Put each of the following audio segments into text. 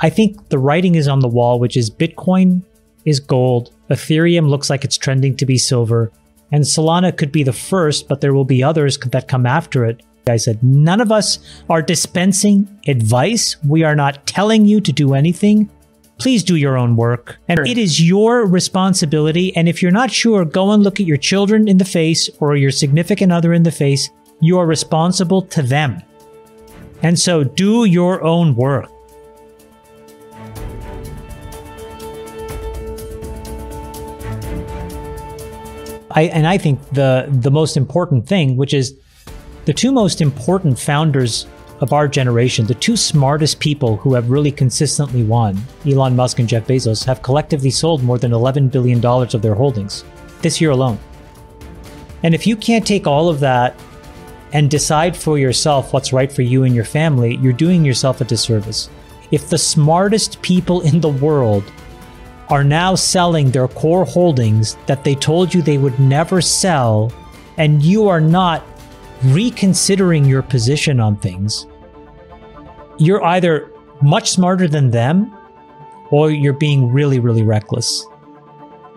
I think the writing is on the wall, which is Bitcoin is gold, Ethereum looks like it's trending to be silver, and Solana could be the first, but there will be others that come after it. I said, none of us are dispensing advice. We are not telling you to do anything. Please do your own work. And it is your responsibility. And if you're not sure, go and look at your children in the face or your significant other in the face. You are responsible to them. And so do your own work. I think the most important thing, which is the two most important founders of our generation, the two smartest people who have really consistently won, Elon Musk and Jeff Bezos, have collectively sold more than $11 billion of their holdings this year alone. And if you can't take all of that and decide for yourself what's right for you and your family, you're doing yourself a disservice. If the smartest people in the world are now selling their core holdings that they told you they would never sell, and you are not reconsidering your position on things, you're either much smarter than them or you're being really, really reckless.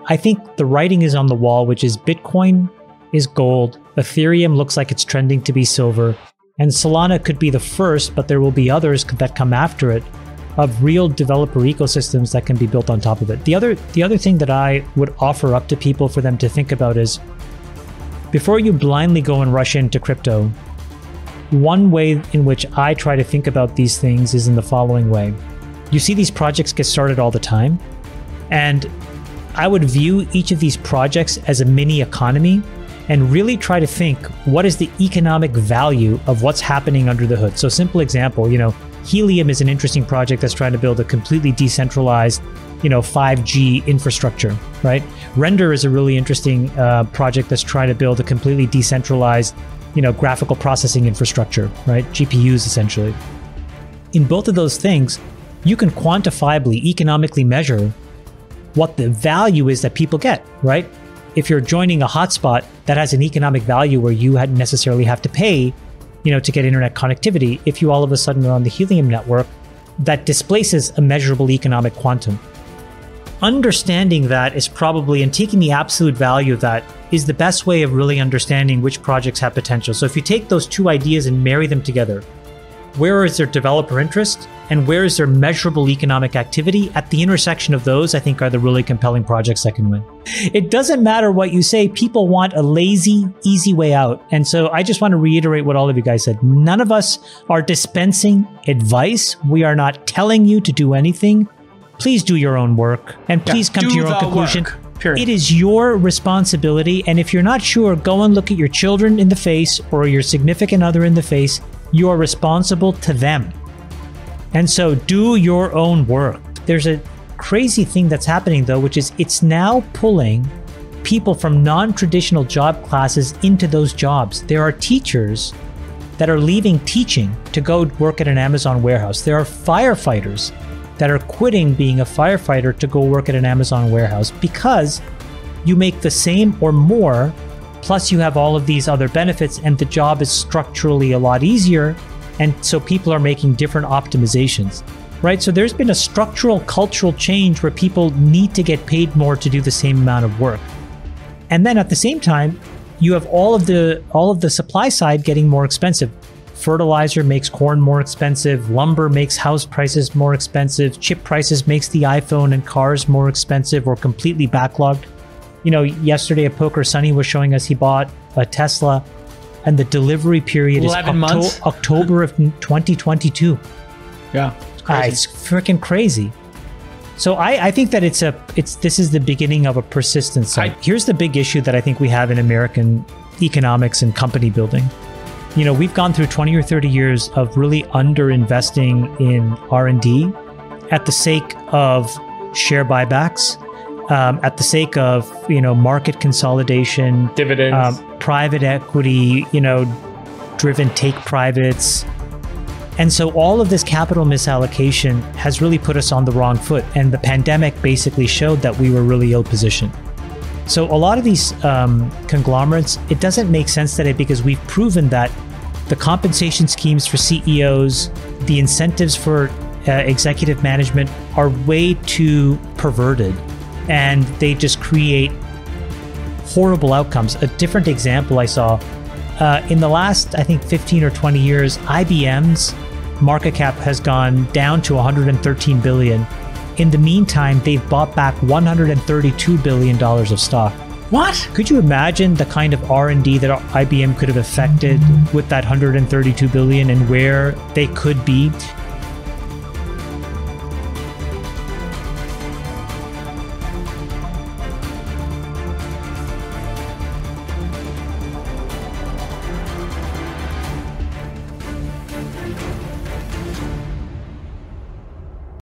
I think the writing is on the wall, which is Bitcoin is gold, Ethereum looks like it's trending to be silver, and Solana could be the first, but there will be others that come after it of real developer ecosystems that can be built on top of it. The other thing that I would offer up to people for them to think about is, before you blindly go and rush into crypto, one way in which I try to think about these things is in the following way. You see these projects get started all the time, and I would view each of these projects as a mini economy and really try to think, what is the economic value of what's happening under the hood? So simple example, Helium is an interesting project that's trying to build a completely decentralized, 5G infrastructure, right? Render is a really interesting project that's trying to build a completely decentralized, graphical processing infrastructure, right? GPUs essentially. In both of those things, you can quantifiably, economically measure what the value is that people get, right? If you're joining a hotspot, that has an economic value where you hadn't necessarily have to pay to get internet connectivity. If you all of a sudden are on the Helium network, that displaces a measurable economic quantum. Understanding that is probably, and taking the absolute value of that, is the best way of really understanding which projects have potential. So if you take those two ideas and marry them together, where is their developer interest and where is their measurable economic activity? At the intersection of those, I think, are the really compelling projects that can win. It doesn't matter what you say. People want a lazy, easy way out. And so I just want to reiterate what all of you guys said. None of us are dispensing advice. We are not telling you to do anything. Please do your own work and please come to your own conclusion. It is your responsibility. And if you're not sure, go and look at your children in the face or your significant other in the face. You are responsible to them. And so do your own work. There's a crazy thing that's happening though, which is it's now pulling people from non-traditional job classes into those jobs. There are teachers that are leaving teaching to go work at an Amazon warehouse. There are firefighters that are quitting being a firefighter to go work at an Amazon warehouse because you make the same or more, plus you have all of these other benefits, and the job is structurally a lot easier. And so people are making different optimizations, right? So there's been a structural cultural change where people need to get paid more to do the same amount of work. And then at the same time, you have all of the supply side getting more expensive. Fertilizer makes corn more expensive, lumber makes house prices more expensive, chip prices makes the iPhone and cars more expensive or completely backlogged. Yesterday at Poker, Sunny was showing us he bought a Tesla and the delivery period is October of 2022. Yeah, it's freaking crazy. So I think that this is the beginning of a persistent cycle. Here's the big issue that I think we have in American economics and company building. We've gone through 20 or 30 years of really underinvesting in R&D at the sake of share buybacks, at the sake of, market consolidation, dividends, private equity, driven take privates. And so all of this capital misallocation has really put us on the wrong foot. And the pandemic basically showed that we were really ill positioned. So a lot of these conglomerates, it doesn't make sense today because we've proven that the compensation schemes for CEOs, the incentives for executive management are way too perverted, and they just create horrible outcomes. A different example I saw in the last, I think, 15 or 20 years, IBM's market cap has gone down to 113 billion. In the meantime, they've bought back $132 billion of stock. What? Could you imagine the kind of R&D that IBM could have affected with that 132 billion and where they could be?